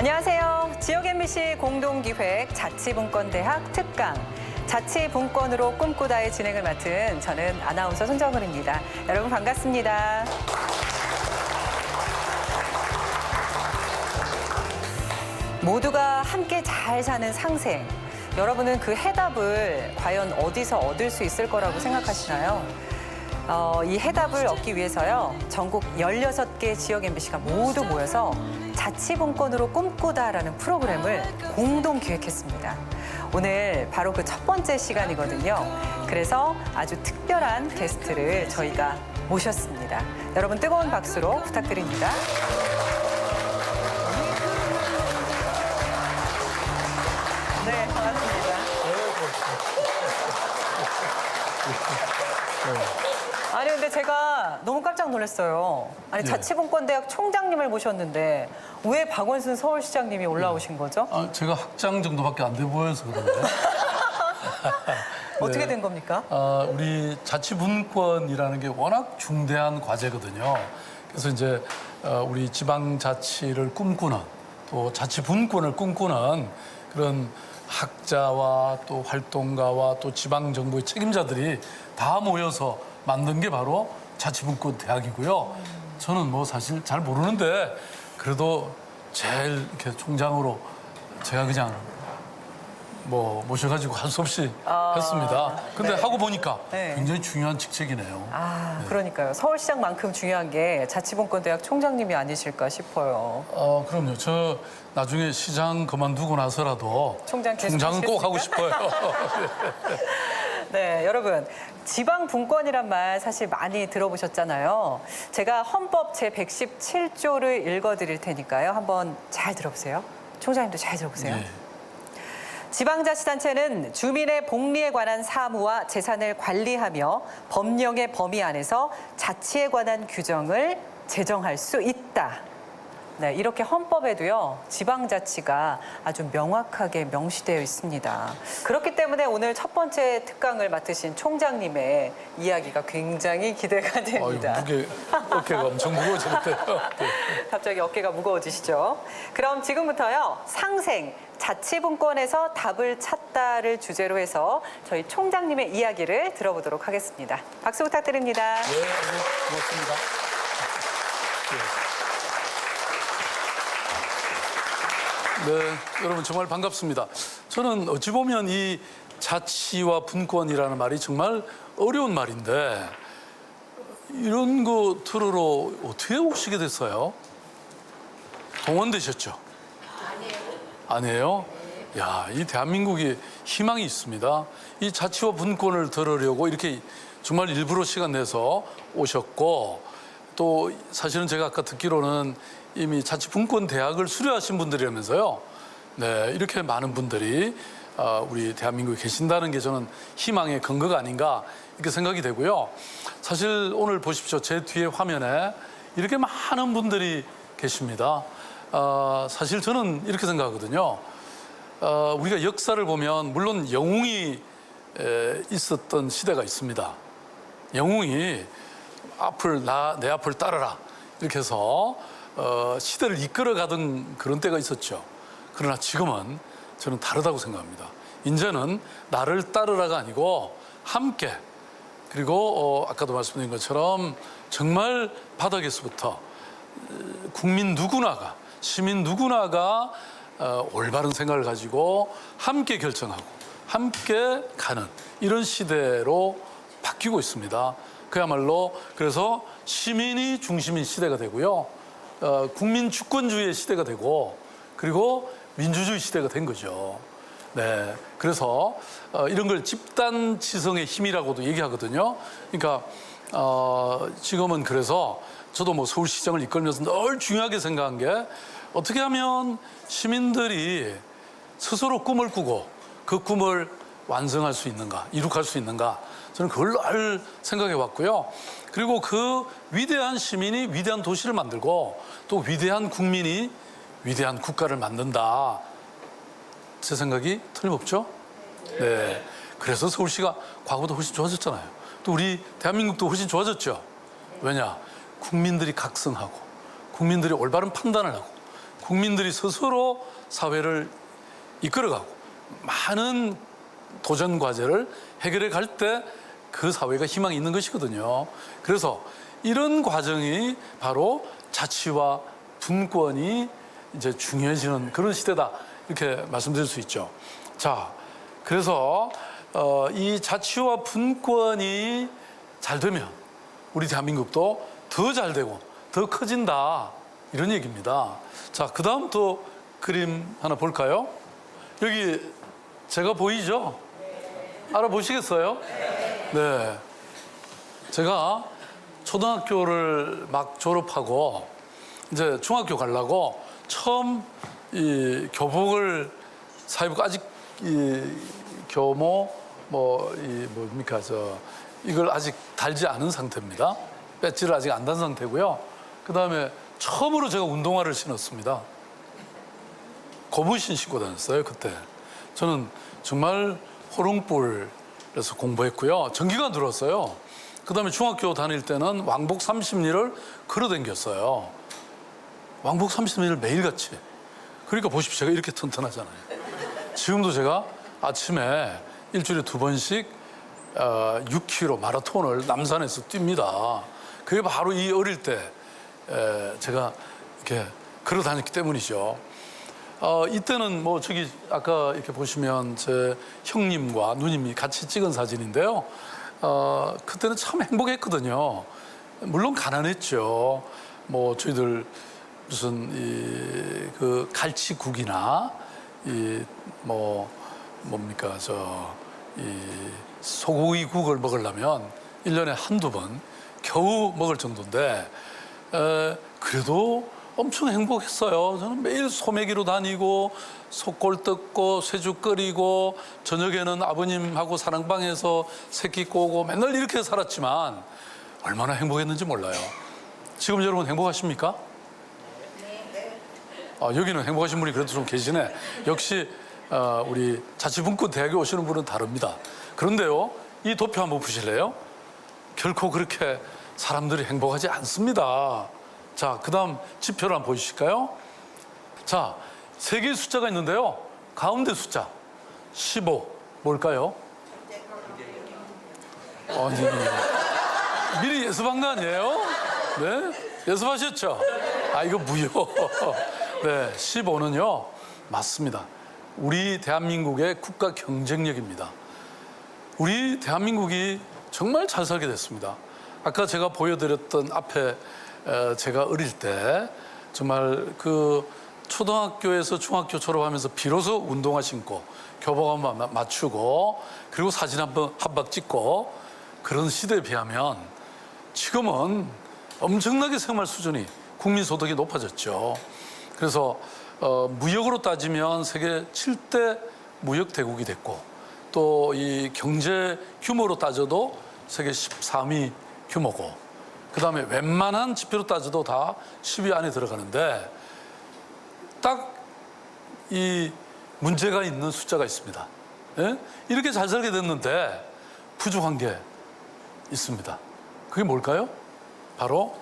안녕하세요. 지역 MBC 공동기획 자치분권대학 특강 자치분권으로 꿈꾸다의 진행을 맡은 저는 아나운서 손정은입니다. 여러분 반갑습니다. 모두가 함께 잘 사는 상생. 여러분은 그 해답을 과연 어디서 얻을 수 있을 거라고 생각하시나요? 이 해답을 얻기 위해서요. 전국 16개 지역 MBC가 모두 모여서 자치분권으로 꿈꾸다라는 프로그램을 공동 기획했습니다. 오늘 바로 그 첫 번째 시간이거든요. 그래서 아주 특별한 게스트를 저희가 모셨습니다. 여러분 뜨거운 박수로 부탁드립니다. 네, 반갑습니다. 아니 근데 제가 너무 깜짝 놀랐어요. 아니 자치분권대학 총장님을 모셨는데 왜 박원순 서울시장님이 올라오신 거죠? 제가 학장 정도밖에 안 돼 보여서 그런데. 어떻게 된 겁니까? 우리 자치분권이라는 게 워낙 중대한 과제거든요. 그래서 이제 우리 지방자치를 꿈꾸는 또 자치분권을 꿈꾸는 그런 학자와 또 활동가와 또 지방정부의 책임자들이 다 모여서 만든 게 바로 자치분권 대학이고요. 저는 뭐 사실 잘 모르는데 그래도 제일 이렇게 총장으로 제가 그냥 뭐 모셔가지고 할 수 없이 했습니다. 근데 하고 보니까 굉장히 중요한 직책이네요. 그러니까요. 서울시장만큼 중요한 게 자치분권대학 총장님이 아니실까 싶어요. 그럼요. 저 나중에 시장 그만두고 나서라도 총장은 꼭 하고 싶어요. 네, 여러분. 지방분권이란 말 사실 많이 들어보셨잖아요. 제가 헌법 제117조를 읽어드릴 테니까요. 한번 잘 들어보세요. 총장님도 잘 들어보세요. 네. 지방자치단체는 주민의 복리에 관한 사무와 재산을 관리하며 법령의 범위 안에서 자치에 관한 규정을 제정할 수 있다. 네, 이렇게 헌법에도요, 지방자치가 아주 명확하게 명시되어 있습니다. 그렇기 때문에 오늘 첫 번째 특강을 맡으신 총장님의 이야기가 굉장히 기대가 됩니다. 어깨가 엄청 무거워지는데요. 네. 갑자기 어깨가 무거워지시죠? 그럼 지금부터요, 상생, 자치분권에서 답을 찾다를 주제로 해서 저희 총장님의 이야기를 들어보도록 하겠습니다. 박수 부탁드립니다. 네, 고맙습니다. 네, 여러분 정말 반갑습니다. 저는 어찌 보면 이 자치와 분권이라는 말이 정말 어려운 말인데 이런 거 들으러 어떻게 오시게 됐어요? 동원되셨죠? 아니에요? 야, 이 대한민국이 희망이 있습니다. 이 자치와 분권을 들으려고 이렇게 정말 일부러 시간 내서 오셨고 또 사실은 제가 아까 듣기로는 이미 자치분권 대학을 수료하신 분들이라면서요. 네, 이렇게 많은 분들이 우리 대한민국에 계신다는 게 저는 희망의 근거가 아닌가 이렇게 생각이 되고요. 사실 오늘 보십시오. 제 뒤에 화면에 이렇게 많은 분들이 계십니다. 사실 저는 이렇게 생각하거든요. 우리가 역사를 보면 물론 영웅이 있었던 시대가 있습니다. 영웅이 내 앞을 따르라 이렇게 해서 시대를 이끌어가던 그런 때가 있었죠. 그러나 지금은 저는 다르다고 생각합니다. 이제는 나를 따르라가 아니고 함께 그리고 아까도 말씀드린 것처럼 정말 바닥에서부터 국민 누구나가 시민 누구나가 올바른 생각을 가지고 함께 결정하고 함께 가는 이런 시대로 바뀌고 있습니다. 그야말로 그래서 시민이 중심인 시대가 되고요. 국민 주권주의의 시대가 되고 그리고 민주주의 시대가 된 거죠. 네, 그래서 이런 걸 집단 지성의 힘이라고도 얘기하거든요. 그러니까 지금은 그래서 저도 뭐 서울시장을 이끌면서 늘 중요하게 생각한 게 어떻게 하면 시민들이 스스로 꿈을 꾸고 그 꿈을 완성할 수 있는가, 이룩할 수 있는가 저는 그걸 늘 생각해 왔고요. 그리고 그 위대한 시민이 위대한 도시를 만들고 또 위대한 국민이 위대한 국가를 만든다. 제 생각이 틀림없죠? 네. 그래서 서울시가 과거보다 훨씬 좋아졌잖아요. 또 우리 대한민국도 훨씬 좋아졌죠? 왜냐? 국민들이 각성하고 국민들이 올바른 판단을 하고 국민들이 스스로 사회를 이끌어가고 많은 도전 과제를 해결해 갈 때 그 사회가 희망이 있는 것이거든요. 그래서 이런 과정이 바로 자치와 분권이 이제 중요해지는 그런 시대다, 이렇게 말씀드릴 수 있죠. 자, 그래서 이 자치와 분권이 잘 되면 우리 대한민국도 더 잘 되고 더 커진다, 이런 얘기입니다. 자, 그 다음 또 그림 하나 볼까요? 여기 제가 보이죠? 알아보시겠어요? 네. 제가 초등학교를 막 졸업하고 이제 중학교 가려고 처음 이 교복을 사입고, 아직 이 교모 뭡니까 이걸 아직 달지 않은 상태입니다. 배지를 아직 안 단 상태고요. 그 다음에 처음으로 제가 운동화를 신었습니다. 고무신 신고 다녔어요, 그때. 저는 정말 호롱불에서 공부했고요. 전기가 들어왔어요. 그 다음에 중학교 다닐 때는 왕복 30리를 걸어 댕겼어요. 왕복 30리를 매일같이. 그러니까 보십시오. 제가 이렇게 튼튼하잖아요. 지금도 제가 아침에 일주일에 2번씩 6km 마라톤을 남산에서 뜁니다. 그게 바로 이 어릴 때 제가 이렇게 걸어 다녔기 때문이죠. 이때는 뭐 저기 아까 이렇게 보시면 제 형님과 누님이 같이 찍은 사진인데요. 그때는 참 행복했거든요. 물론 가난했죠. 뭐 저희들 무슨 그 갈치국이나 뭡니까 소고기국을 먹으려면 1년에 한두 번 겨우 먹을 정도인데 그래도 엄청 행복했어요. 저는 매일 소매기로 다니고 속골 뜯고 쇠죽 끓이고 저녁에는 아버님하고 사랑방에서 새끼 꼬고 맨날 이렇게 살았지만 얼마나 행복했는지 몰라요. 지금 여러분 행복하십니까? 여기는 행복하신 분이 그래도 좀 계시네. 역시 우리 자치분권 대학에 오시는 분은 다릅니다. 그런데요, 이 도표 한번 보실래요? 결코 그렇게 사람들이 행복하지 않습니다. 자, 그 다음 지표를 한번 보여주실까요? 자, 3개의 숫자가 있는데요. 가운데 숫자 15 뭘까요? 아니, 미리 예습한 거 아니에요? 네? 예습하셨죠? 이거 무효. 네, 15는요 맞습니다. 우리 대한민국의 국가 경쟁력입니다. 우리 대한민국이 정말 잘 살게 됐습니다. 아까 제가 보여드렸던 앞에 제가 어릴 때 정말 그 초등학교에서 중학교 졸업하면서 비로소 운동화 신고 교복 한번 맞추고 그리고 사진 한 방 찍고 그런 시대에 비하면 지금은 엄청나게 생활 수준이 국민 소득이 높아졌죠. 그래서 무역으로 따지면 세계 7대 무역 대국이 됐고 또 이 경제 규모로 따져도 세계 13위 규모고 그다음에 웬만한 지표로 따져도 다 10위 안에 들어가는데 딱 이 문제가 있는 숫자가 있습니다. 예? 이렇게 잘 살게 됐는데 부족한 게 있습니다. 그게 뭘까요? 바로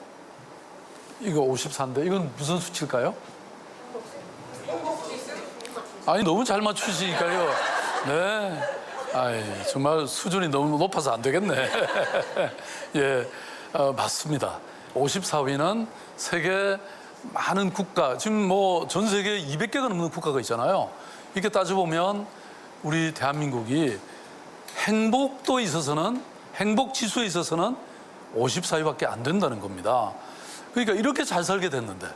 이거 54인데 이건 무슨 수치일까요? 아니 너무 잘 맞추시니까요. 네. 정말 수준이 너무 높아서 안 되겠네. 예, 맞습니다. 54위는 세계 많은 국가, 지금 뭐 전 세계에 200개가 넘는 국가가 있잖아요. 이렇게 따져보면 우리 대한민국이 행복도에 있어서는, 행복 지수에 있어서는 54위밖에 안 된다는 겁니다. 그러니까 이렇게 잘 살게 됐는데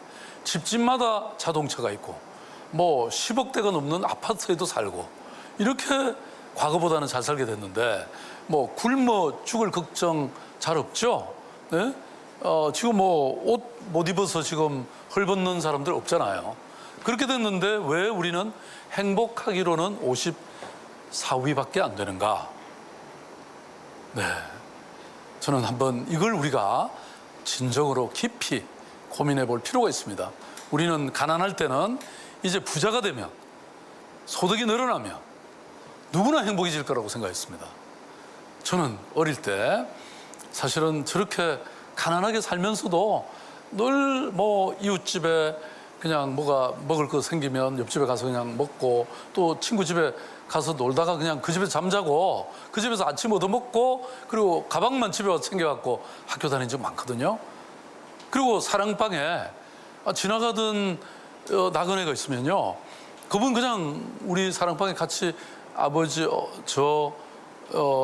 집집마다 자동차가 있고 뭐 10억대가 넘는 아파트에도 살고 이렇게 과거보다는 잘 살게 됐는데 뭐 굶어 죽을 걱정 잘 없죠. 네? 지금 뭐 옷 못 입어서 지금 헐벗는 사람들 없잖아요. 그렇게 됐는데 왜 우리는 행복하기로는 54위밖에 안 되는가? 네, 저는 한번 이걸 우리가 진정으로 깊이 고민해 볼 필요가 있습니다. 우리는 가난할 때는 이제 부자가 되면 소득이 늘어나면 누구나 행복해질 거라고 생각했습니다. 저는 어릴 때 사실은 저렇게 가난하게 살면서도 늘 뭐 이웃집에 그냥 뭐가 먹을 거 생기면 옆집에 가서 그냥 먹고 또 친구 집에 가서 놀다가 그냥 그 집에서 잠자고 그 집에서 아침 얻어먹고 그리고 가방만 집에 와서 챙겨갖고 학교 다니는 집 많거든요. 그리고 사랑방에 지나가던 나그네가 있으면요. 그분 그냥 우리 사랑방에 같이 아버지,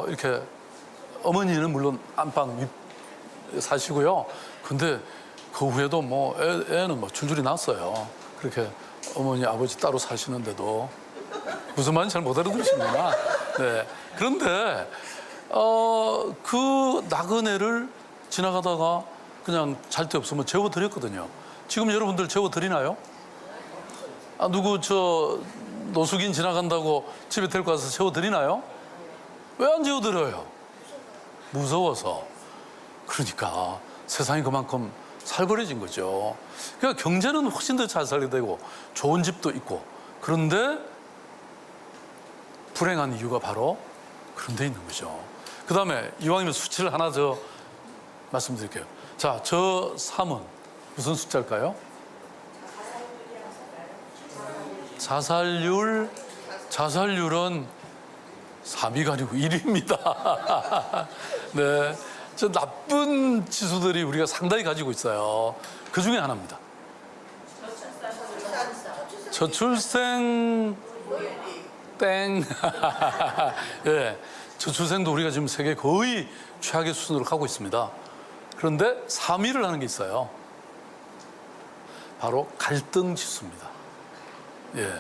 이렇게 어머니는 물론 안방 윗 사시고요. 근데 그 후에도 뭐 애는 뭐 줄줄이 났어요. 그렇게 어머니, 아버지 따로 사시는데도. 무슨 말인지 잘 못 알아들으시는구나. 네. 그런데, 그 나그네를 지나가다가 그냥 잘 데 없으면 재워드렸거든요. 지금 여러분들 재워드리나요? 누구 노숙인 지나간다고 집에 데리고 가서 재워드리나요? 왜 안 재워드려요? 무서워서. 그러니까 세상이 그만큼 살벌해진 거죠. 그러니까 경제는 훨씬 더 잘 살게 되고 좋은 집도 있고 그런데 불행한 이유가 바로 그런 데 있는 거죠. 그 다음에 이왕이면 수치를 하나 더 말씀드릴게요. 자, 저 3은 무슨 숫자일까요? 자살률은 3위가 아니고 1위입니다. 네. 저 나쁜 지수들이 우리가 상당히 가지고 있어요. 그 중에 하나입니다. 저출생 땡. 예. 저출생도 우리가 지금 세계 거의 최악의 수준으로 가고 있습니다. 그런데 3위를 하는 게 있어요. 바로 갈등 지수입니다. 예.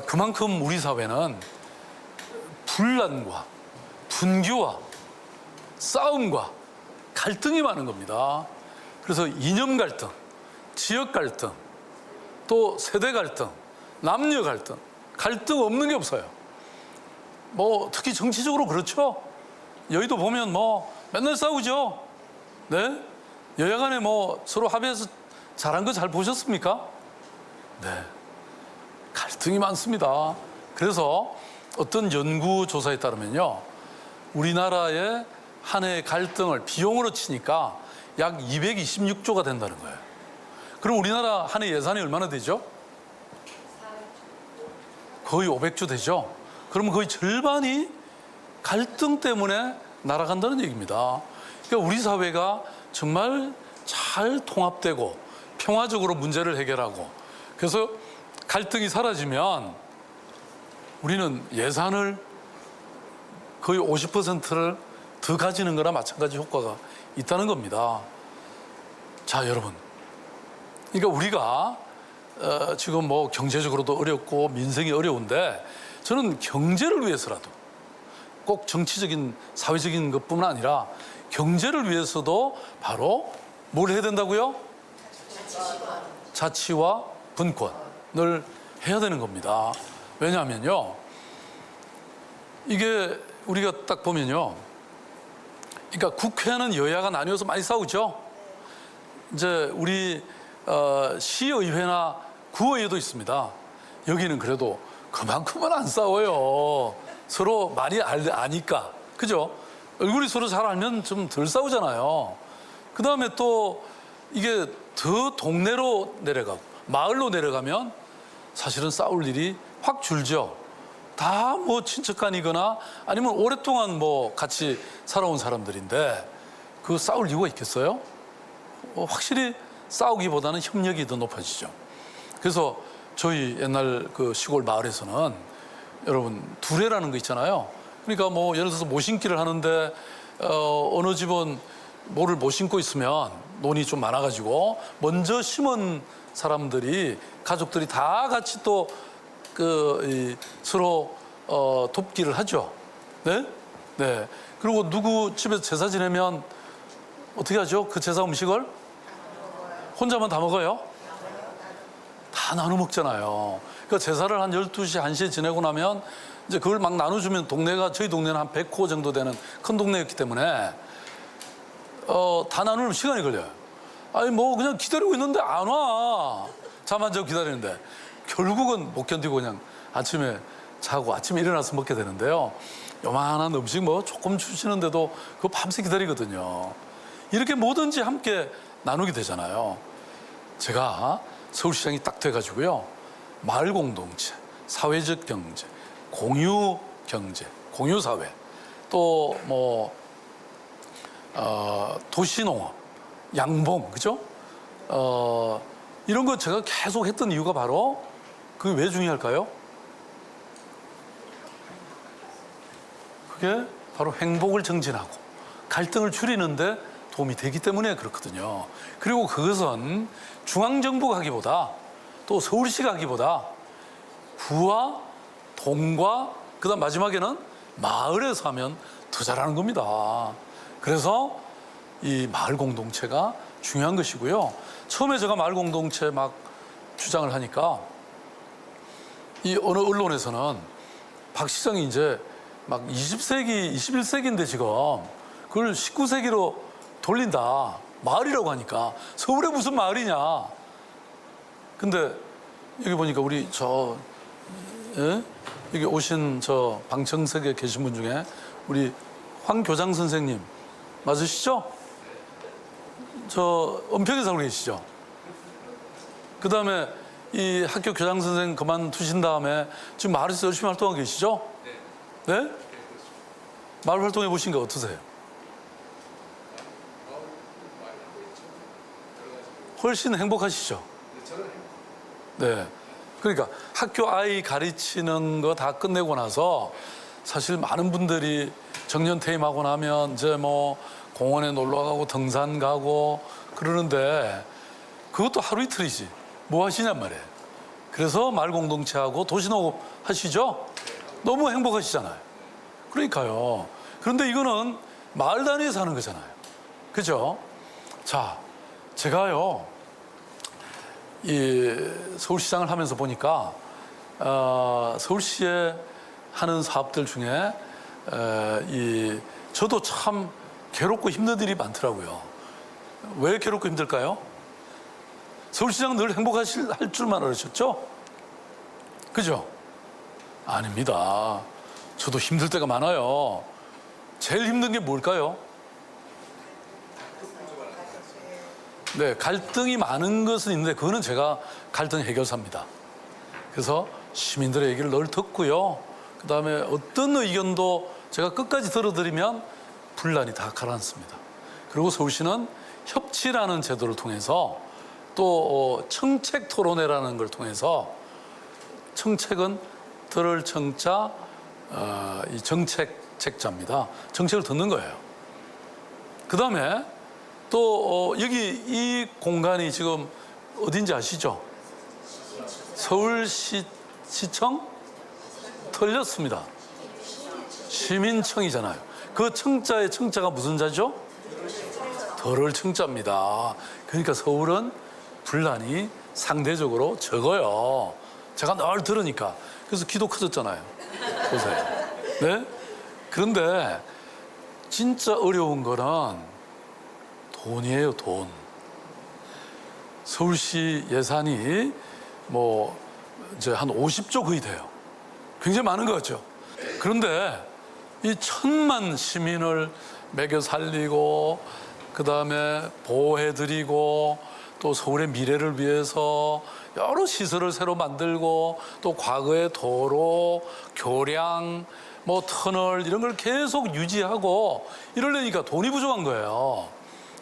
그만큼 우리 사회는 분란과 분규와 싸움과 갈등이 많은 겁니다. 그래서 이념 갈등, 지역 갈등, 또 세대 갈등, 남녀 갈등, 갈등 없는 게 없어요. 뭐 특히 정치적으로 그렇죠. 여의도 보면 뭐 맨날 싸우죠. 네? 여야 간에 뭐 서로 합의해서 잘한 거 잘 보셨습니까? 네. 갈등이 많습니다. 그래서 어떤 연구조사에 따르면요. 우리나라의 한 해의 갈등을 비용으로 치니까 약 226조가 된다는 거예요. 그럼 우리나라 한 해 예산이 얼마나 되죠? 거의 500조 되죠. 그러면 거의 절반이 갈등 때문에 날아간다는 얘기입니다. 그러니까 우리 사회가 정말 잘 통합되고 평화적으로 문제를 해결하고 그래서 갈등이 사라지면 우리는 예산을 거의 50%를 더 가지는 거나 마찬가지 효과가 있다는 겁니다. 자, 여러분. 그러니까 우리가 지금 뭐 경제적으로도 어렵고 민생이 어려운데 저는 경제를 위해서라도 꼭 정치적인 사회적인 것뿐만 아니라 경제를 위해서도 바로 뭘 해야 된다고요? 자치와 분권을 해야 되는 겁니다. 왜냐하면요. 이게 우리가 딱 보면요. 그러니까 국회는 여야가 나뉘어서 많이 싸우죠. 이제 우리 시의회나 구의회도 있습니다. 여기는 그래도 그만큼은 안 싸워요. 서로 많이 아니까. 그죠? 얼굴이 서로 잘 알면 좀 덜 싸우잖아요. 그 다음에 또 이게 더 동네로 내려가고 마을로 내려가면 사실은 싸울 일이 확 줄죠. 다 뭐 친척간이거나 아니면 오랫동안 뭐 같이 살아온 사람들인데 그 싸울 이유가 있겠어요? 확실히 싸우기보다는 협력이 더 높아지죠. 그래서 저희 옛날 그 시골 마을에서는 여러분 두레라는 거 있잖아요. 그러니까 뭐 예를 들어서 모신기를 하는데 어느 집은 모를 못 심고 있으면 논이 좀 많아가지고 먼저 심은 사람들이 가족들이 다 같이 또 서로 돕기를 하죠. 네? 네. 그리고 누구 집에서 제사 지내면 어떻게 하죠? 그 제사 음식을 혼자만 다 먹어요? 다 나눠 먹잖아요. 그러니까 제사를 한 12시, 1시에 지내고 나면 이제 그걸 막 나눠주면 저희 동네는 한 100호 정도 되는 큰 동네였기 때문에 다 나누는 시간이 걸려요. 아니 뭐 그냥 기다리고 있는데 안 와. 잠 안 자고 기다리는데 결국은 못 견디고 그냥 아침에 자고 아침에 일어나서 먹게 되는데요. 요만한 음식 뭐 조금 주시는데도 그거 밤새 기다리거든요. 이렇게 뭐든지 함께 나누게 되잖아요. 제가 서울시장이 딱 돼가지고요. 마을 공동체, 사회적 경제, 공유 경제, 공유 사회, 또 뭐 도시농업, 양봉, 그죠? 이런 거 제가 계속 했던 이유가 바로 그게 왜 중요할까요? 그게 바로 행복을 증진하고 갈등을 줄이는데 도움이 되기 때문에 그렇거든요. 그리고 그것은 중앙정부가 하기보다 또 서울시가 하기보다 구와 동과 그다음 마지막에는 마을에서 하면 더 잘하는 겁니다. 그래서 이 마을 공동체가 중요한 것이고요. 처음에 제가 마을 공동체 막 주장을 하니까 이 어느 언론에서는 박 시장이 이제 막 20세기, 21세기인데 지금 그걸 19세기로 돌린다. 마을이라고 하니까 서울에 무슨 마을이냐. 근데 여기 보니까 우리 여기 오신 저 방청석에 계신 분 중에 우리 황교장 선생님 맞으시죠? 저 은평에 살고 계시죠? 그 다음에 이 학교 교장 선생 그만두신 다음에 지금 마을에서 열심히 활동하고 계시죠? 네? 마을 활동해 보신 거 어떠세요? 훨씬 행복하시죠? 네. 그러니까 학교 아이 가르치는 거 다 끝내고 나서 사실 많은 분들이 정년 퇴임하고 나면 이제 뭐 공원에 놀러 가고 등산 가고 그러는데 그것도 하루 이틀이지. 뭐 하시냔 말이에요. 그래서 마을 공동체하고 도시농업 하시죠? 너무 행복하시잖아요. 그러니까요. 그런데 이거는 마을 단위에서 하는 거잖아요. 그죠? 자, 제가요, 이 서울시장을 하면서 보니까, 서울시에 하는 사업들 중에, 저도 참 괴롭고 힘든 일이 많더라고요. 왜 괴롭고 힘들까요? 서울시장 늘 할 줄만 알으셨죠? 그죠? 아닙니다. 저도 힘들 때가 많아요. 제일 힘든 게 뭘까요? 네, 갈등이 많은 것은 있는데 그거는 제가 갈등 해결사입니다. 그래서 시민들의 얘기를 늘 듣고요. 그다음에 어떤 의견도 제가 끝까지 들어드리면 분란이 다 가라앉습니다. 그리고 서울시는 협치라는 제도를 통해서 또 청책 토론회라는 걸 통해서 청책은 들을 청자, 이 정책 책자입니다. 정책을 듣는 거예요. 그다음에 또 여기 이 공간이 지금 어딘지 아시죠? 서울시청? 틀렸습니다. 시민청이잖아요. 그 청자의 청자가 무슨 자죠? 덜을 청자입니다. 그러니까 서울은 분란이 상대적으로 적어요. 제가 늘 들으니까. 그래서 기도 커졌잖아요. 보세요. 네? 그런데 진짜 어려운 거는 돈이에요, 돈. 서울시 예산이 뭐 이제 한 50조 거의 돼요. 굉장히 많은 것 같죠. 그런데 이 1,000만 시민을 먹여 살리고 그다음에 보호해드리고 또 서울의 미래를 위해서 여러 시설을 새로 만들고 또 과거의 도로, 교량, 뭐 터널 이런 걸 계속 유지하고 이러려니까 돈이 부족한 거예요.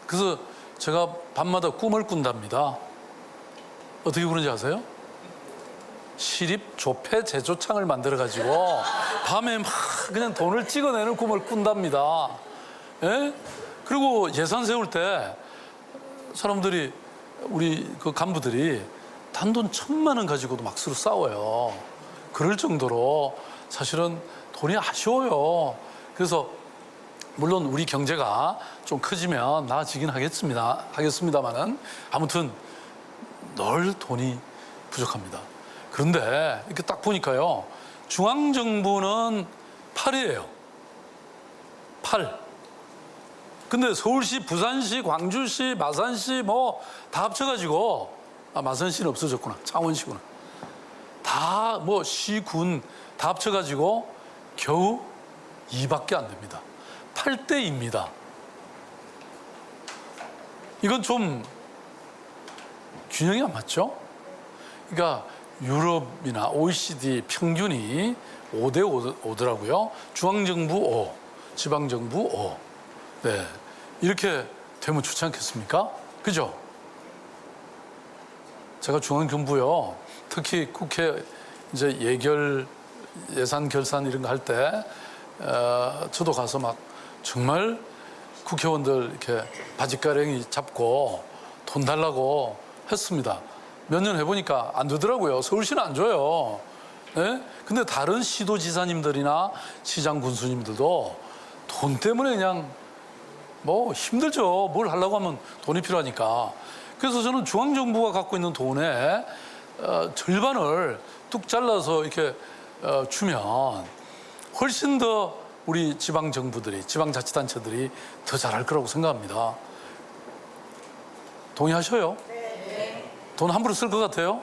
그래서 제가 밤마다 꿈을 꾼답니다. 어떻게 꾸는지 아세요? 시립 조폐 제조창을 만들어가지고 밤에 막 그냥 돈을 찍어내는 꿈을 꾼답니다. 예? 그리고 예산 세울 때 사람들이 우리 그 간부들이 단돈 1,000만 원 가지고도 막 서로 싸워요. 그럴 정도로 사실은 돈이 아쉬워요. 그래서 물론 우리 경제가 좀 커지면 나아지긴 하겠습니다만은 아무튼 늘 돈이 부족합니다. 그런데 이렇게 딱 보니까요, 중앙정부는 8이에요. 8. 근데 서울시, 부산시, 광주시, 마산시 뭐 다 합쳐가지고, 마산시는 없어졌구나. 창원시구나. 다 뭐 시군 다 합쳐가지고 겨우 2밖에 안 됩니다. 8대입니다. 이건 좀 균형이 안 맞죠? 그러니까 유럽이나 OECD 평균이 5대 5더라고요. 중앙정부 5, 지방정부 5. 네. 이렇게 되면 좋지 않겠습니까? 그죠? 제가 중앙정부요. 특히 국회 이제 예산 결산 이런 거 할 때, 저도 가서 막 정말 국회의원들 이렇게 바짓가랭이 잡고 돈 달라고 했습니다. 몇 년 해보니까 안 되더라고요. 서울시는 안 줘요. 네? 근데 다른 시도지사님들이나 시장 군수님들도 돈 때문에 그냥 뭐 힘들죠. 뭘 하려고 하면 돈이 필요하니까. 그래서 저는 중앙정부가 갖고 있는 돈의 절반을 뚝 잘라서 이렇게 주면 훨씬 더 우리 지방정부들이, 지방자치단체들이 더 잘할 거라고 생각합니다. 동의하셔요? 돈 함부로 쓸 것 같아요?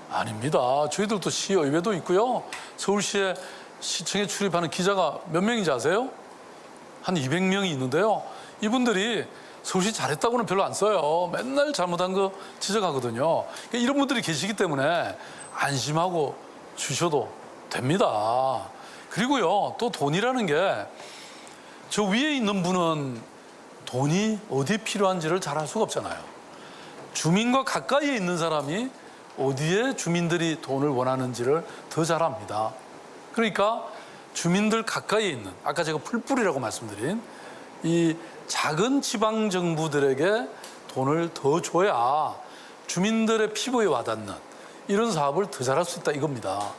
아닙니다. 저희들도 시의회도 있고요. 서울시에 시청에 출입하는 기자가 몇 명인지 아세요? 한 200명이 있는데요. 이분들이 서울시 잘했다고는 별로 안 써요. 맨날 잘못한 거 지적하거든요. 그러니까 이런 분들이 계시기 때문에 안심하고 주셔도 됩니다. 그리고요, 또 돈이라는 게 저 위에 있는 분은 돈이 어디에 필요한지를 잘 알 수가 없잖아요. 주민과 가까이에 있는 사람이 어디에 주민들이 돈을 원하는지를 더 잘 압니다. 그러니까 주민들 가까이에 있는, 아까 제가 풀뿌리라고 말씀드린 이 작은 지방 정부들에게 돈을 더 줘야 주민들의 피부에 와닿는 이런 사업을 더 잘할 수 있다 이겁니다.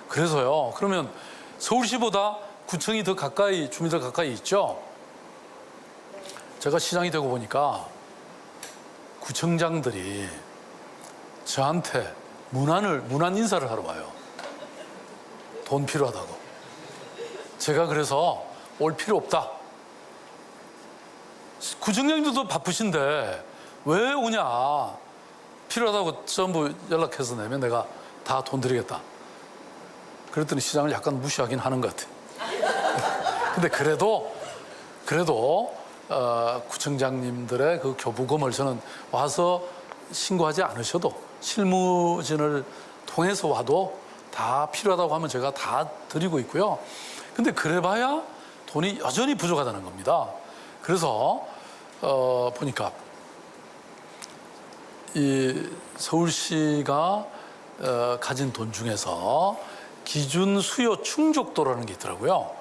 그래서요, 그러면 서울시보다 구청이 더 가까이, 주민들 가까이 있죠? 제가 시장이 되고 보니까 구청장들이 저한테 문안 인사를 하러 와요. 돈 필요하다고. 제가 그래서 올 필요 없다. 구청장님들도 바쁘신데 왜 오냐. 필요하다고 전부 연락해서 내면 내가 다 돈 드리겠다. 그랬더니 시장을 약간 무시하긴 하는 것 같아요. 근데 그래도 구청장님들의 그 교부금을 저는 와서 신고하지 않으셔도 실무진을 통해서 와도 다 필요하다고 하면 제가 다 드리고 있고요. 근데 그래봐야 돈이 여전히 부족하다는 겁니다. 그래서 보니까 이 서울시가 가진 돈 중에서 기준 수요 충족도라는 게 있더라고요.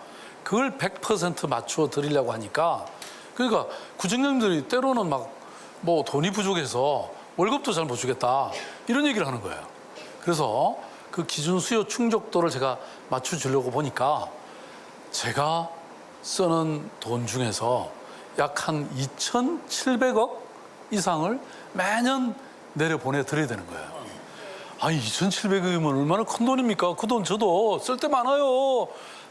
그걸 100% 맞춰 드리려고 하니까, 그러니까 구청장님들이 때로는 막 뭐 돈이 부족해서 월급도 잘 못 주겠다 이런 얘기를 하는 거예요. 그래서 그 기준 수요 충족도를 제가 맞춰 주려고 보니까 제가 쓰는 돈 중에서 약 한 2,700억 이상을 매년 내려 보내드려야 되는 거예요. 아니 2,700억이면 얼마나 큰 돈입니까? 그 돈 저도 쓸 때 많아요.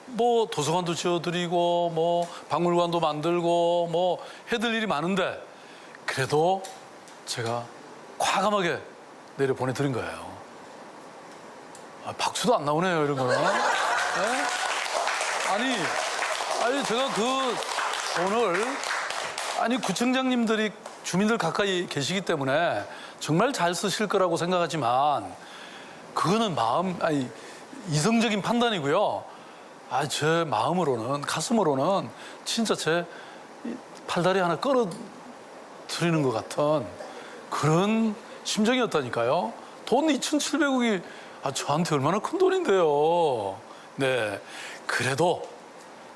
뭐 도서관도 지어드리고 뭐 박물관도 만들고 뭐 해드릴 일이 많은데 그래도 제가 과감하게 내려 보내드린 거예요. 박수도 안 나오네요, 이런 거는. 네? 아니 제가 그 돈을 구청장님들이 주민들 가까이 계시기 때문에 정말 잘 쓰실 거라고 생각하지만 그거는 이성적인 판단이고요. 제 마음으로는, 가슴으로는 진짜 제 팔다리 하나 끊어뜨리는 것 같은 그런 심정이었다니까요. 돈 2,700억이 저한테 얼마나 큰 돈인데요. 네. 그래도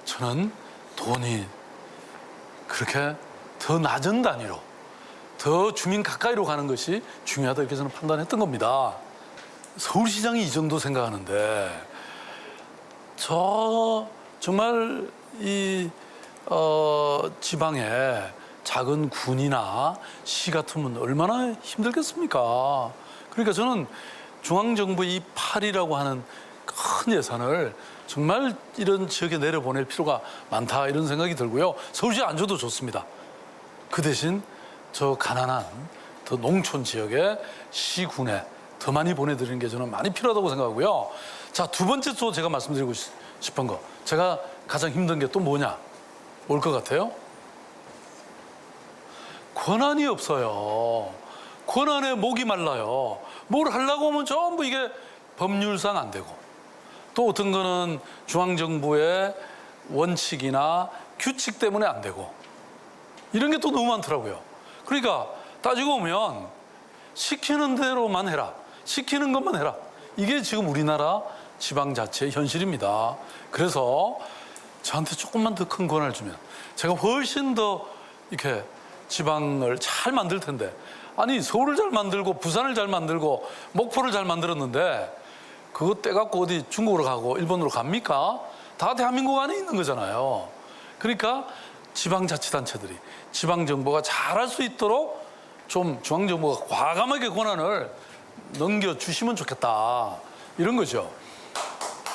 저는 돈이 그렇게 더 낮은 단위로, 더 주민 가까이로 가는 것이 중요하다 이렇게 저는 판단했던 겁니다. 서울시장이 이 정도 생각하는데 정말 이 지방에 작은 군이나 시 같으면 얼마나 힘들겠습니까? 그러니까 저는 중앙정부의 이 8이라고 하는 큰 예산을 정말 이런 지역에 내려보낼 필요가 많다 이런 생각이 들고요. 서울시 안 줘도 좋습니다. 그 대신 저 가난한 더 농촌 지역에 시군에 더 많이 보내드리는 게 저는 많이 필요하다고 생각하고요. 자, 두 번째 또 제가 말씀드리고 싶은 거, 제가 가장 힘든 게 또 뭐냐? 뭘 것 같아요? 권한이 없어요. 권한에 목이 말라요. 뭘 하려고 하면 전부 이게 법률상 안 되고 또 어떤 거는 중앙정부의 원칙이나 규칙 때문에 안 되고 이런 게 또 너무 많더라고요. 그러니까 따지고 보면 시키는 대로만 해라. 시키는 것만 해라. 이게 지금 우리나라 지방자치의 현실입니다. 그래서 저한테 조금만 더 큰 권한을 주면 제가 훨씬 더 이렇게 지방을 잘 만들 텐데 아니 서울을 잘 만들고 부산을 잘 만들고 목포를 잘 만들었는데 그거 떼갖고 어디 중국으로 가고 일본으로 갑니까? 다 대한민국 안에 있는 거잖아요. 그러니까 지방자치단체들이 지방정부가 잘할 수 있도록 좀 중앙정부가 과감하게 권한을 넘겨주시면 좋겠다. 이런 거죠.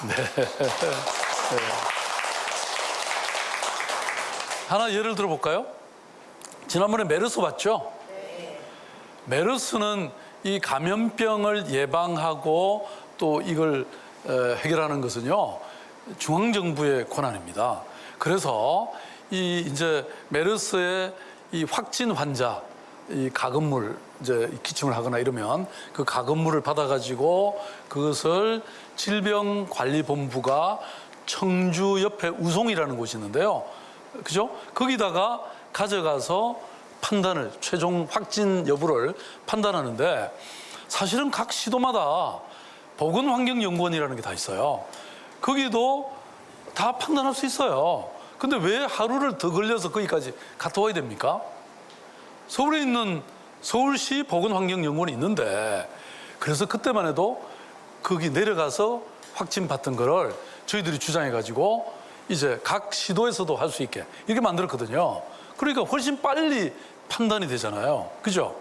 네. 네. 하나 예를 들어볼까요? 지난번에 메르스 봤죠? 메르스는 이 감염병을 예방하고 또 이걸 해결하는 것은요 중앙정부의 권한입니다. 그래서 이 이제 메르스의 이 확진 환자 이 가금물 이제 기침을 하거나 이러면 그 가금물을 받아가지고 그것을 질병관리본부가 청주 옆에 우송이라는 곳이 있는데요. 그죠? 거기다가 가져가서 판단을 최종 확진 여부를 판단하는데 사실은 각 시도마다 보건환경연구원이라는 게 다 있어요. 거기도 다 판단할 수 있어요. 근데 왜 하루를 더 걸려서 거기까지 갔다 와야 됩니까? 서울에 있는 서울시 보건환경연구원이 있는데 그래서 그때만 해도 거기 내려가서 확진 받던 거를 저희들이 주장해가지고 이제 각 시도에서도 할 수 있게 이렇게 만들었거든요. 그러니까 훨씬 빨리 판단이 되잖아요. 그죠?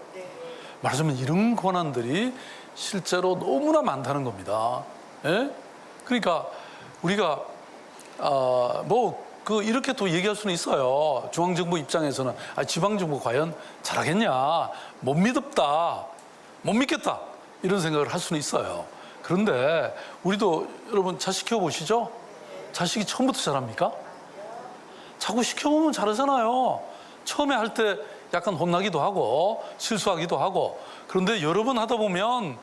말하자면 이런 권한들이 실제로 너무나 많다는 겁니다. 예? 그러니까 우리가 이렇게 또 얘기할 수는 있어요. 중앙정부 입장에서는 지방정부 과연 잘하겠냐, 못 믿었다, 못 믿겠다 이런 생각을 할 수는 있어요. 그런데 우리도 여러분 자식 키워보시죠? 자식이 처음부터 잘합니까? 자꾸 시켜보면 잘하잖아요. 처음에 할 때 약간 혼나기도 하고 실수하기도 하고 그런데 여러 번 하다 보면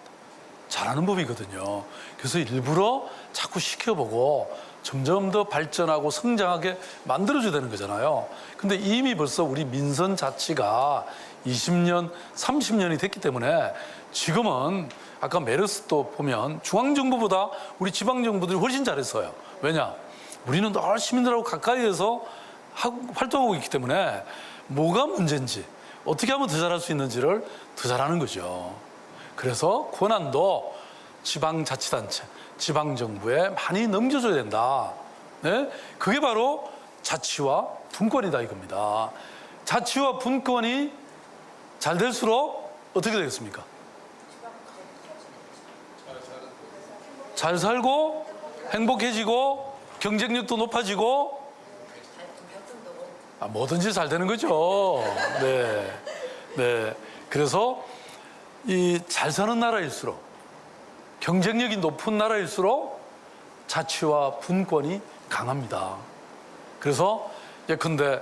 잘하는 법이거든요. 그래서 일부러 자꾸 시켜보고 점점 더 발전하고 성장하게 만들어줘야 되는 거잖아요. 근데 이미 벌써 우리 민선 자치가 20년, 30년이 됐기 때문에 지금은 아까 메르스도 보면 중앙정부보다 우리 지방정부들이 훨씬 잘했어요. 왜냐? 우리는 늘 시민들하고 가까이에서 활동하고 있기 때문에 뭐가 문제인지 어떻게 하면 더 잘할 수 있는지를 더 잘하는 거죠. 그래서 권한도 지방자치단체, 지방정부에 많이 넘겨줘야 된다. 네? 그게 바로 자치와 분권이다 이겁니다. 자치와 분권이 잘 될수록 어떻게 되겠습니까? 잘 살고 행복해지고 경쟁력도 높아지고 뭐든지 잘 되는 거죠. 네, 네. 그래서 이 잘 사는 나라일수록 경쟁력이 높은 나라일수록 자치와 분권이 강합니다. 그래서 예컨대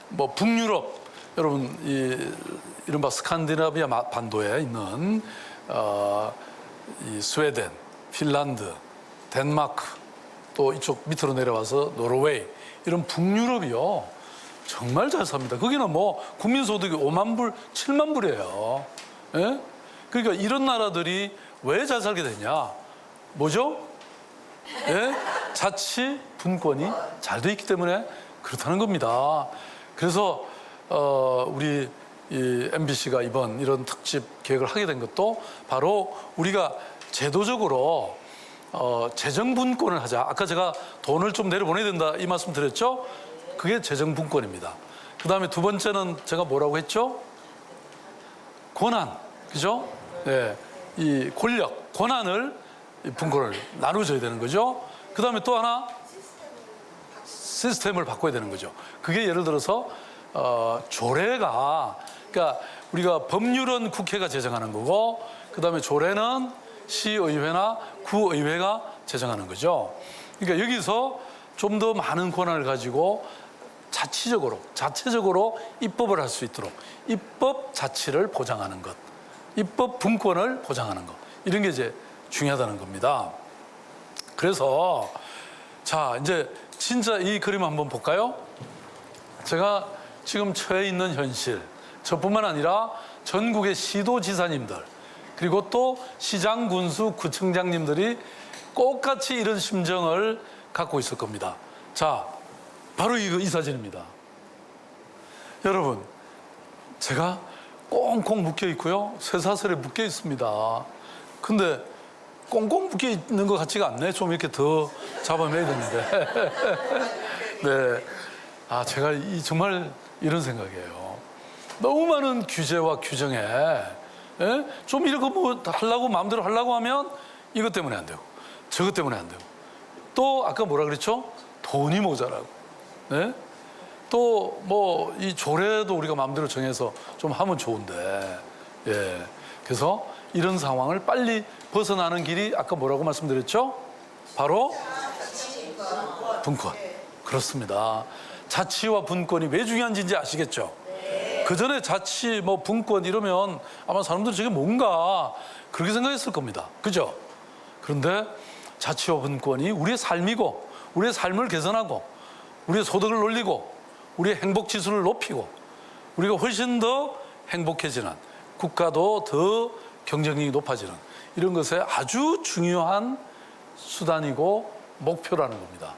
뭐 북유럽 여러분 이 이른바 스칸디나비아 반도에 있는 이 스웨덴, 핀란드, 덴마크 또 이쪽 밑으로 내려와서 노르웨이 이런 북유럽이요. 정말 잘 삽니다. 거기는 뭐 국민소득이 5만 불, 7만 불이에요. 예? 그러니까 이런 나라들이 왜 잘 살게 되냐? 뭐죠? 예? 자치, 분권이 잘 돼 있기 때문에 그렇다는 겁니다. 그래서 우리 이 MBC가 이번 이런 특집 계획을 하게 된 것도 바로 우리가 제도적으로 재정 분권을 하자. 아까 제가 돈을 좀 내려보내야 된다 이 말씀 드렸죠? 그게 재정 분권입니다. 그 다음에 두 번째는 제가 뭐라고 했죠? 권한, 그죠? 네, 이 권력, 권한을 분권을 나눠줘야 되는 거죠. 그 다음에 또 하나 시스템을 바꿔야 되는 거죠. 그게 예를 들어서 조례가 그러니까 우리가 법률은 국회가 제정하는 거고 그 다음에 조례는 시의회나 구의회가 제정하는 거죠. 그러니까 여기서 좀 더 많은 권한을 가지고 자체적으로 입법을 할 수 있도록 입법 자치를 보장하는 것, 입법 분권을 보장하는 것 이런 게 이제 중요하다는 겁니다. 그래서 자, 이제 진짜 이 그림 한번 볼까요? 제가 지금 처해 있는 현실, 저뿐만 아니라 전국의 시도지사님들, 그리고 또 시장, 군수, 구청장님들이 똑같이 이런 심정을 갖고 있을 겁니다. 자, 바로 이 사진입니다. 여러분, 제가 꽁꽁 묶여 있고요. 쇠사슬에 묶여 있습니다. 근데 꽁꽁 묶여 있는 것 같지가 않네. 좀 이렇게 더 잡아매야 되는데. 네. 아, 제가 정말 이런 생각이에요. 너무 많은 규제와 규정에, 예? 좀 이렇게 뭐 하려고, 마음대로 하려고 하면 이것 때문에 안 되고, 저것 때문에 안 되고. 또 아까 뭐라 그랬죠? 돈이 모자라고. 네? 또 뭐 이 조례도 우리가 마음대로 정해서 좀 하면 좋은데, 예. 그래서 이런 상황을 빨리 벗어나는 길이 아까 뭐라고 말씀드렸죠? 바로 분권. 그렇습니다. 자치와 분권이 왜 중요한지 이제 아시겠죠? 그 전에 자치, 뭐 분권 이러면 아마 사람들이 저게 뭔가 그렇게 생각했을 겁니다. 그죠? 그런데 자치와 분권이 우리의 삶이고, 우리의 삶을 개선하고, 우리의 소득을 올리고, 우리의 행복 지수를 높이고, 우리가 훨씬 더 행복해지는, 국가도 더 경쟁력이 높아지는 이런 것에 아주 중요한 수단이고 목표라는 겁니다.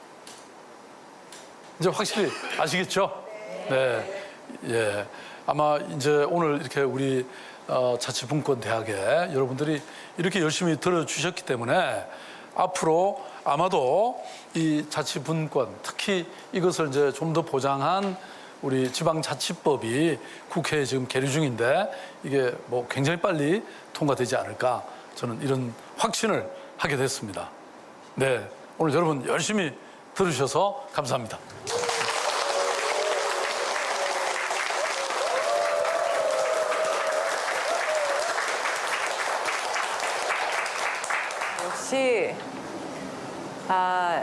이제 확실히 아시겠죠? 네. 예. 아마 이제 오늘 이렇게 우리 자치분권 대학에 여러분들이 이렇게 열심히 들어주셨기 때문에 앞으로 아마도 이 자치분권, 특히 이것을 이제 좀 더 보장한 우리 지방자치법이 국회에 지금 계류 중인데 이게 뭐 굉장히 빨리 통과되지 않을까, 저는 이런 확신을 하게 됐습니다. 네. 오늘 여러분 열심히 들으셔서 감사합니다.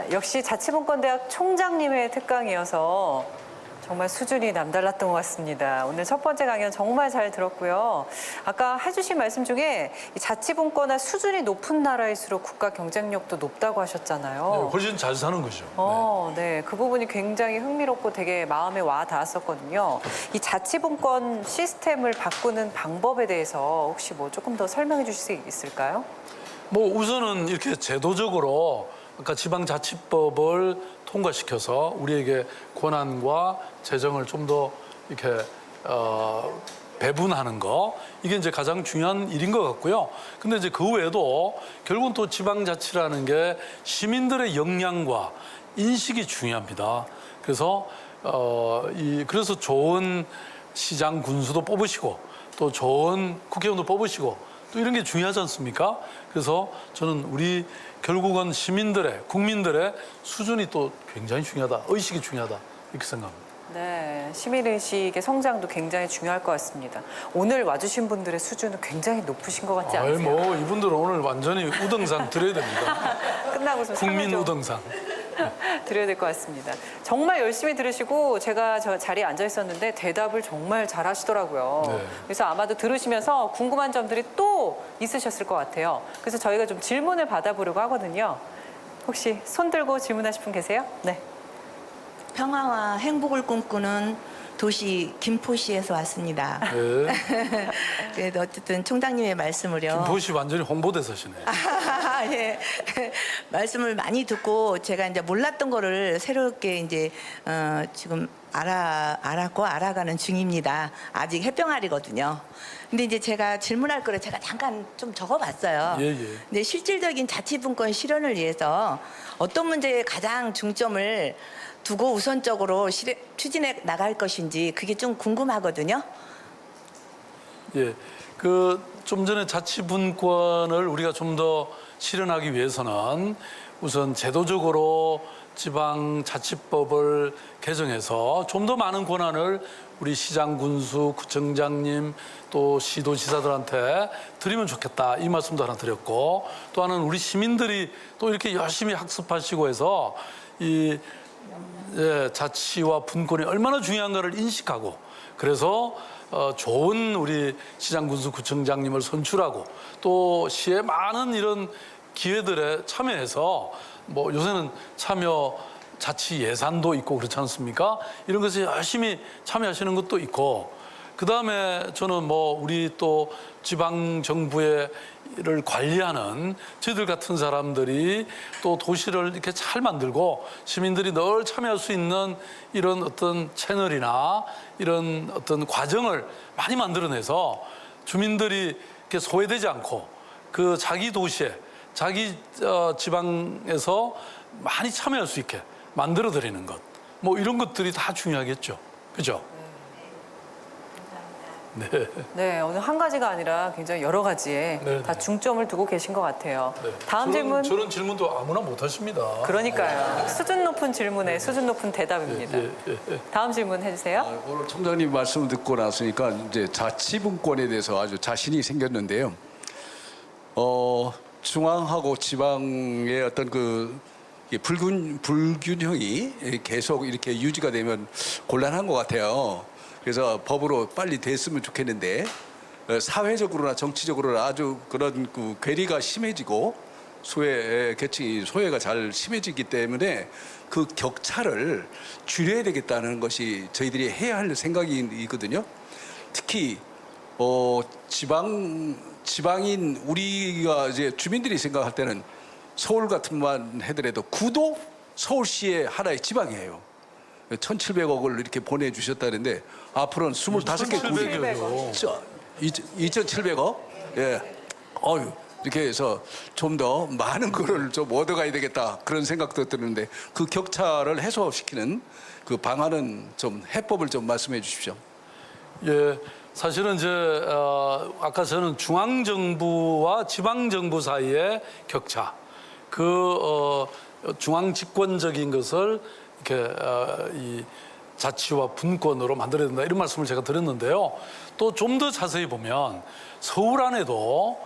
역시 자치분권대학 총장님의 특강이어서 정말 수준이 남달랐던 것 같습니다. 오늘 첫 번째 강연 정말 잘 들었고요. 아까 해주신 말씀 중에 이 자치분권화 수준이 높은 나라일수록 국가 경쟁력도 높다고 하셨잖아요. 네, 훨씬 잘 사는 거죠. 네. 그 부분이 굉장히 흥미롭고 되게 마음에 와 닿았었거든요. 이 자치분권 시스템을 바꾸는 방법에 대해서 혹시 뭐 조금 더 설명해 주실 수 있을까요? 뭐 우선은 이렇게 제도적으로 아까 지방자치법을 통과시켜서 우리에게 권한과 재정을 좀 더 이렇게 배분하는 거, 이게 이제 가장 중요한 일인 것 같고요. 근데 이제 그 외에도 결국은 또 지방자치라는 게 시민들의 역량과 인식이 중요합니다. 그래서 그래서 좋은 시장 군수도 뽑으시고 또 좋은 국회의원도 뽑으시고 또 이런 게 중요하지 않습니까? 그래서 저는 우리 결국은 시민들의, 국민들의 수준이 또 굉장히 중요하다, 의식이 중요하다, 이렇게 생각합니다. 네, 시민의식의 성장도 굉장히 중요할 것 같습니다. 오늘 와주신 분들의 수준은 굉장히 높으신 것 같지 않으세요? 뭐 이분들은 오늘 완전히 우등상 드려야 됩니다. 끝나고서 국민 우등상. 드려야 될 것 같습니다. 정말 열심히 들으시고 제가 저 자리에 앉아 있었는데 대답을 정말 잘 하시더라고요. 네. 그래서 아마도 들으시면서 궁금한 점들이 또 있으셨을 것 같아요. 그래서 저희가 좀 질문을 받아보려고 하거든요. 혹시 손 들고 질문하실 분 계세요? 네. 평화와 행복을 꿈꾸는 도시 김포시에서 왔습니다. 네. 그래도 어쨌든 총장님의 말씀을요. 김포시 완전히 홍보대사시네. 예. 말씀을 많이 듣고 제가 이제 몰랐던 거를 새롭게 이제 지금 알았고 알아가는 중입니다. 아직 햇병아리거든요. 근데 이제 제가 질문할 거를 제가 잠깐 좀 적어봤어요. 예. 근데 실질적인 자치분권 실현을 위해서 어떤 문제에 가장 중점을 두고 우선적으로 추진해 나갈 것인지 그게 좀 궁금하거든요. 예. 좀 전에 자치분권을 우리가 좀 더 실현하기 위해서는 우선 제도적으로 지방자치법을 개정해서 좀 더 많은 권한을 우리 시장, 군수, 구청장님 또 시도지사들한테 드리면 좋겠다, 이 말씀도 하나 드렸고, 또 하나는 우리 시민들이 또 이렇게 열심히 학습하시고 해서 이 자치와 분권이 얼마나 중요한가를 인식하고 그래서 좋은 우리 시장군수구청장님을 선출하고 또 시의 많은 이런 기회들에 참여해서 뭐 요새는 참여 자치 예산도 있고 그렇지 않습니까? 이런 것에 열심히 참여하시는 것도 있고 그다음에 저는 뭐 우리 또 지방 정부를 관리하는 저희들 같은 사람들이 또 도시를 이렇게 잘 만들고 시민들이 늘 참여할 수 있는 이런 어떤 채널이나 이런 어떤 과정을 많이 만들어내서 주민들이 이렇게 소외되지 않고 그 자기 도시에 자기 지방에서 많이 참여할 수 있게 만들어 드리는 것. 뭐 이런 것들이 다 중요하겠죠. 그죠? 네. 네, 오늘 한 가지가 아니라 굉장히 여러 가지에 네, 다 네. 중점을 두고 계신 것 같아요. 네. 다음 질문. 저런 질문도 아무나 못 하십니다. 그러니까요. 수준 높은 질문에 수준 높은 대답입니다. 다음 질문 해주세요. 오늘 총장님 말씀을 듣고 나서니까 이제 자치분권에 대해서 아주 자신이 생겼는데요. 중앙하고 지방의 어떤 그 불균형이 계속 이렇게 유지가 되면 곤란한 것 같아요. 그래서 법으로 빨리 됐으면 좋겠는데 사회적으로나 정치적으로나 아주 그런 그 괴리가 심해지고 계층이 소외가 잘 심해지기 때문에 그 격차를 줄여야 되겠다는 것이 저희들이 해야 할 생각이 있거든요. 특히 지방인 우리가 이제 주민들이 생각할 때는 서울 같은만 하더라도 구도 서울시의 하나의 지방이에요. 1,700억을 이렇게 보내주셨다는데 앞으로는 25개 구이 2,700억? 예. 이렇게 해서 좀 더 많은 거를 좀 얻어가야 되겠다 그런 생각도 드는데 그 격차를 해소시키는 그 방안은 좀 해법을 좀 말씀해 주십시오. 예, 사실은 이제 아까 저는 중앙 정부와 지방 정부 사이의 격차, 중앙 집권적인 것을 이렇게 이 자치와 분권으로 만들어야 된다 이런 말씀을 제가 드렸는데요. 또 좀 더 자세히 보면 서울 안에도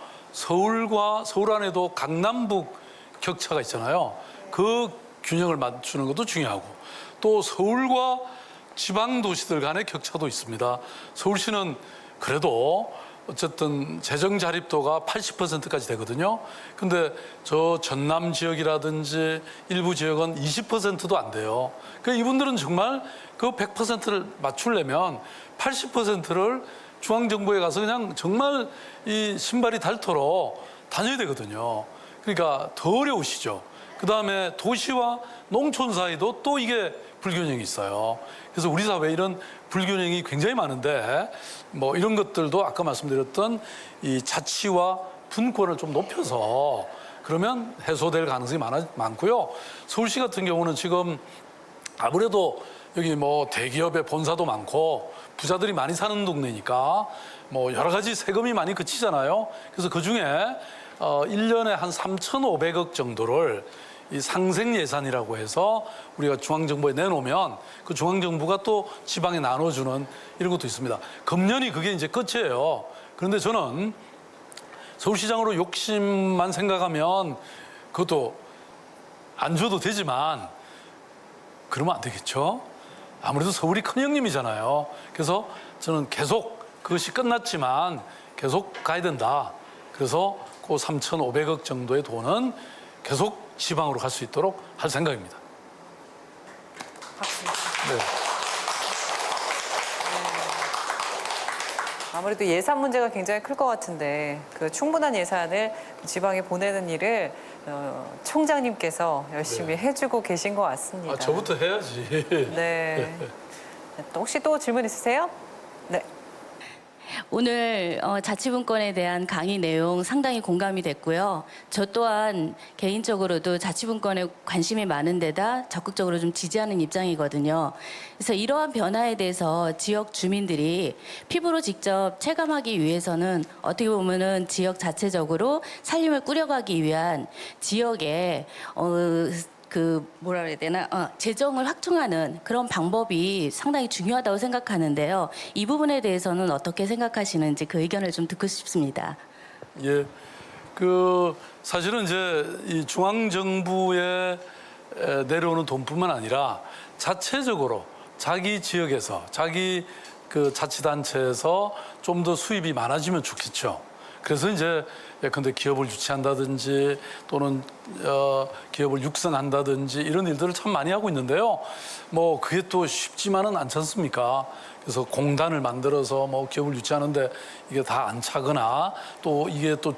강남북 격차가 있잖아요. 그 균형을 맞추는 것도 중요하고 또 서울과 지방 도시들 간의 격차도 있습니다. 서울시는 그래도 어쨌든 재정 자립도가 80%까지 되거든요. 근데 저 전남 지역이라든지 일부 지역은 20%도 안 돼요. 그러니까 이분들은 정말 그 100%를 맞추려면 80%를 중앙정부에 가서 그냥 정말 이 신발이 닳도록 다녀야 되거든요. 그러니까 더 어려우시죠. 그다음에 도시와 농촌 사이도 또 이게 불균형이 있어요. 그래서 우리 사회에 이런 불균형이 굉장히 많은데 뭐 이런 것들도 아까 말씀드렸던 이 자치와 분권을 좀 높여서 그러면 해소될 가능성이 많고요. 서울시 같은 경우는 지금 아무래도 여기 뭐 대기업의 본사도 많고 부자들이 많이 사는 동네니까 뭐 여러 가지 세금이 많이 그치잖아요. 그래서 그중에 1년에 한 3,500억 정도를 이 상생 예산이라고 해서 우리가 중앙정부에 내놓으면 그 중앙정부가 또 지방에 나눠주는 이런 것도 있습니다. 금년이 그게 이제 끝이에요. 그런데 저는 서울시장으로 욕심만 생각하면 그것도 안 줘도 되지만 그러면 안 되겠죠. 아무래도 서울이 큰 형님이잖아요. 그래서 저는 계속 그것이 끝났지만 계속 가야 된다. 그래서 그 3,500억 정도의 돈은 계속 지방으로 갈 수 있도록 할 생각입니다. 네. 아무래도 예산 문제가 굉장히 클 것 같은데 그 충분한 예산을 지방에 보내는 일을 총장님께서 열심히 해주고 계신 것 같습니다. 저부터 해야지. 네. 또 혹시 또 질문 있으세요? 네. 오늘 자치분권에 대한 강의 내용 상당히 공감이 됐고요. 저 또한 개인적으로도 자치분권에 관심이 많은 데다 적극적으로 좀 지지하는 입장이거든요. 그래서 이러한 변화에 대해서 지역 주민들이 피부로 직접 체감하기 위해서는 어떻게 보면은 지역 자체적으로 살림을 꾸려가기 위한 지역의 뭐라 그래야 되나 재정을 확충하는 그런 방법이 상당히 중요하다고 생각하는데요. 이 부분에 대해서는 어떻게 생각하시는지 그 의견을 좀 듣고 싶습니다. 예, 사실은 이제 이 중앙 정부의 내려오는 돈뿐만 아니라 자체적으로 자기 지역에서 자기 그 자치단체에서 좀 더 수입이 많아지면 좋겠죠. 그래서 이제 예컨대 기업을 유치한다든지 또는 기업을 육성한다든지 이런 일들을 참 많이 하고 있는데요. 뭐 그게 또 쉽지만은 않지 않습니까? 그래서 공단을 만들어서 뭐 기업을 유치하는데 이게 다 안 차거나 또 이게 또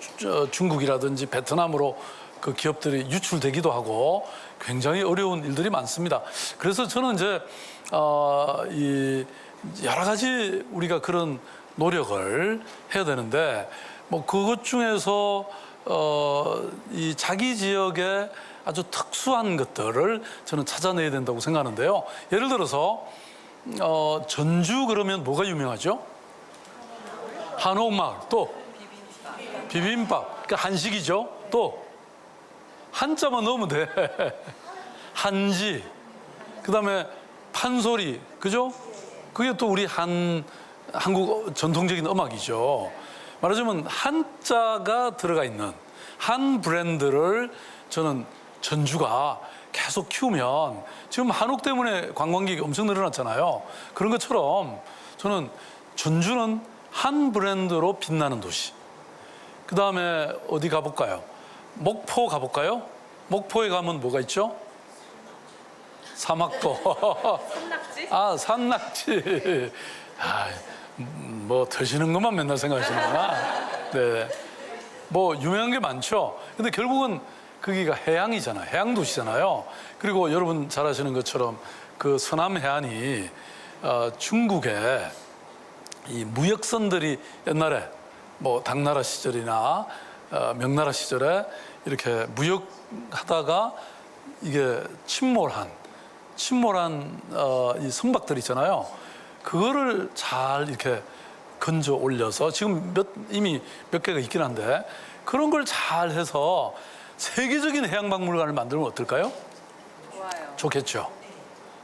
중국이라든지 베트남으로 그 기업들이 유출되기도 하고 굉장히 어려운 일들이 많습니다. 그래서 저는 이제 이 여러 가지 우리가 그런 노력을 해야 되는데 뭐 그것 중에서 이 자기 지역의 아주 특수한 것들을 저는 찾아내야 된다고 생각하는데요. 예를 들어서 전주 그러면 뭐가 유명하죠? 한옥마을, 또 비빔밥, 그러니까 한식이죠. 또 한자만 넣으면 돼. 한지, 그다음에 판소리, 그죠? 그게 또 우리 한국 전통적인 음악이죠. 말하자면 한자가 들어가 있는 한 브랜드를 저는 전주가 계속 키우면 지금 한옥 때문에 관광객이 엄청 늘어났잖아요. 그런 것처럼 저는 전주는 한 브랜드로 빛나는 도시. 그다음에 어디 가볼까요? 목포 가볼까요? 목포에 가면 뭐가 있죠? 사막도. 산낙지? 아, 산낙지. 아, 뭐 드시는 것만 맨날 생각하시는구나. 네. 뭐 유명한 게 많죠. 근데 결국은 거기가 해양이잖아요. 해양 도시잖아요. 그리고 여러분 잘 아시는 것처럼 그 서남 해안이 중국의 이 무역선들이 옛날에 뭐 당나라 시절이나 명나라 시절에 이렇게 무역하다가 이게 침몰한 이 선박들 있잖아요. 그거를 잘 이렇게 건져 올려서 지금 이미 몇 개가 있긴 한데 그런 걸 잘 해서 세계적인 해양박물관을 만들면 어떨까요? 좋아요. 좋겠죠.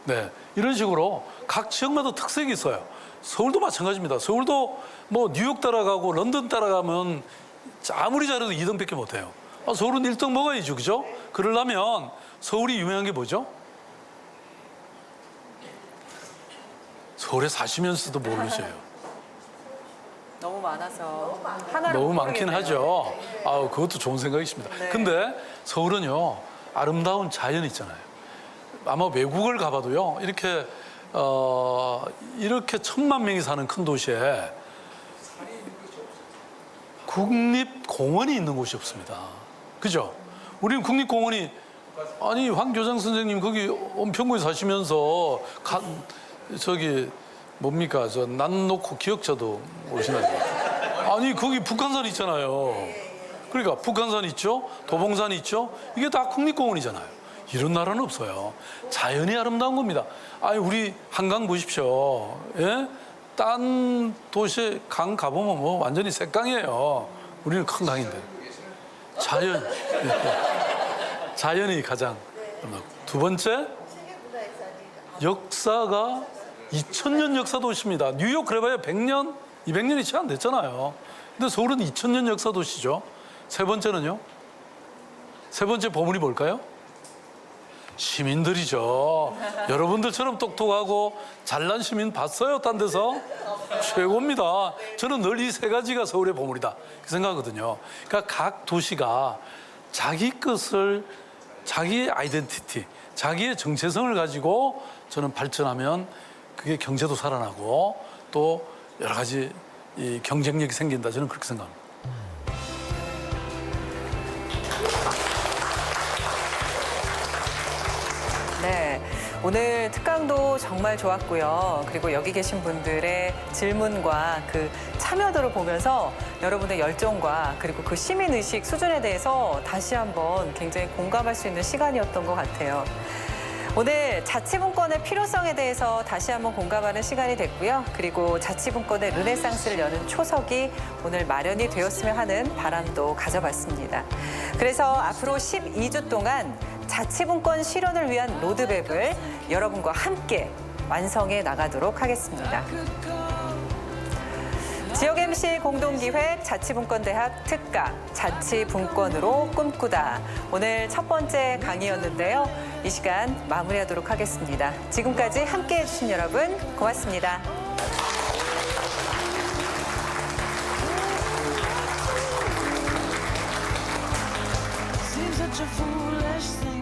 네, 이런 식으로 각 지역마다 특색이 있어요. 서울도 마찬가지입니다. 서울도 뭐 뉴욕 따라가고 런던 따라가면 아무리 잘해도 2등밖에 못해요. 서울은 1등 먹어야죠, 그죠? 그러려면 서울이 유명한 게 뭐죠? 서울에 사시면서도 모르세요. 너무 많아서 하나를 너무 못 많긴 고르겠네요. 하죠. 그것도 좋은 생각이십니다. 네. 근데 서울은요, 아름다운 자연이 있잖아요. 아마 외국을 가봐도요, 이렇게 1,000만 명이 사는 큰 도시에 국립공원이 있는 곳이 없습니다. 그죠? 우리는 국립공원이, 아니, 황교장 선생님 거기 은평구에 사시면서 뭡니까? 난 놓고 기억자도 모르시나요? 아니, 거기 북한산 있잖아요. 그러니까 북한산 있죠? 도봉산 있죠? 이게 다 국립공원이잖아요. 이런 나라는 없어요. 자연이 아름다운 겁니다. 아니, 우리 한강 보십시오. 예? 딴 도시에 강 가보면 뭐 완전히 새강이에요. 우리는 큰 강인데. 자연이 가장 아름답고. 두 번째, 역사가 2000년 역사 도시입니다. 뉴욕 그래봐야 100년, 200년이 채 안 됐잖아요. 근데 서울은 2000년 역사 도시죠. 세 번째는요? 세 번째 보물이 뭘까요? 시민들이죠. 여러분들처럼 똑똑하고 잘난 시민 봤어요? 딴 데서? 최고입니다. 저는 늘 이 세 가지가 서울의 보물이다 그 생각하거든요. 그러니까 각 도시가 자기 것을, 자기의 아이덴티티, 자기의 정체성을 가지고 저는 발전하면 그게 경제도 살아나고 또 여러 가지 이 경쟁력이 생긴다. 저는 그렇게 생각합니다. 네, 오늘 특강도 정말 좋았고요. 그리고 여기 계신 분들의 질문과 그 참여도를 보면서 여러분의 열정과 그리고 그 시민의식 수준에 대해서 다시 한번 굉장히 공감할 수 있는 시간이었던 것 같아요. 오늘 자치분권의 필요성에 대해서 다시 한번 공감하는 시간이 됐고요. 그리고 자치분권의 르네상스를 여는 초석이 오늘 마련이 되었으면 하는 바람도 가져봤습니다. 그래서 앞으로 12주 동안 자치분권 실현을 위한 로드맵을 여러분과 함께 완성해 나가도록 하겠습니다. 지역 MC 공동기획 자치분권대학 특강 자치분권으로 꿈꾸다. 오늘 첫 번째 강의였는데요. 이 시간 마무리하도록 하겠습니다. 지금까지 함께해 주신 여러분 고맙습니다. Seems such a foolish thing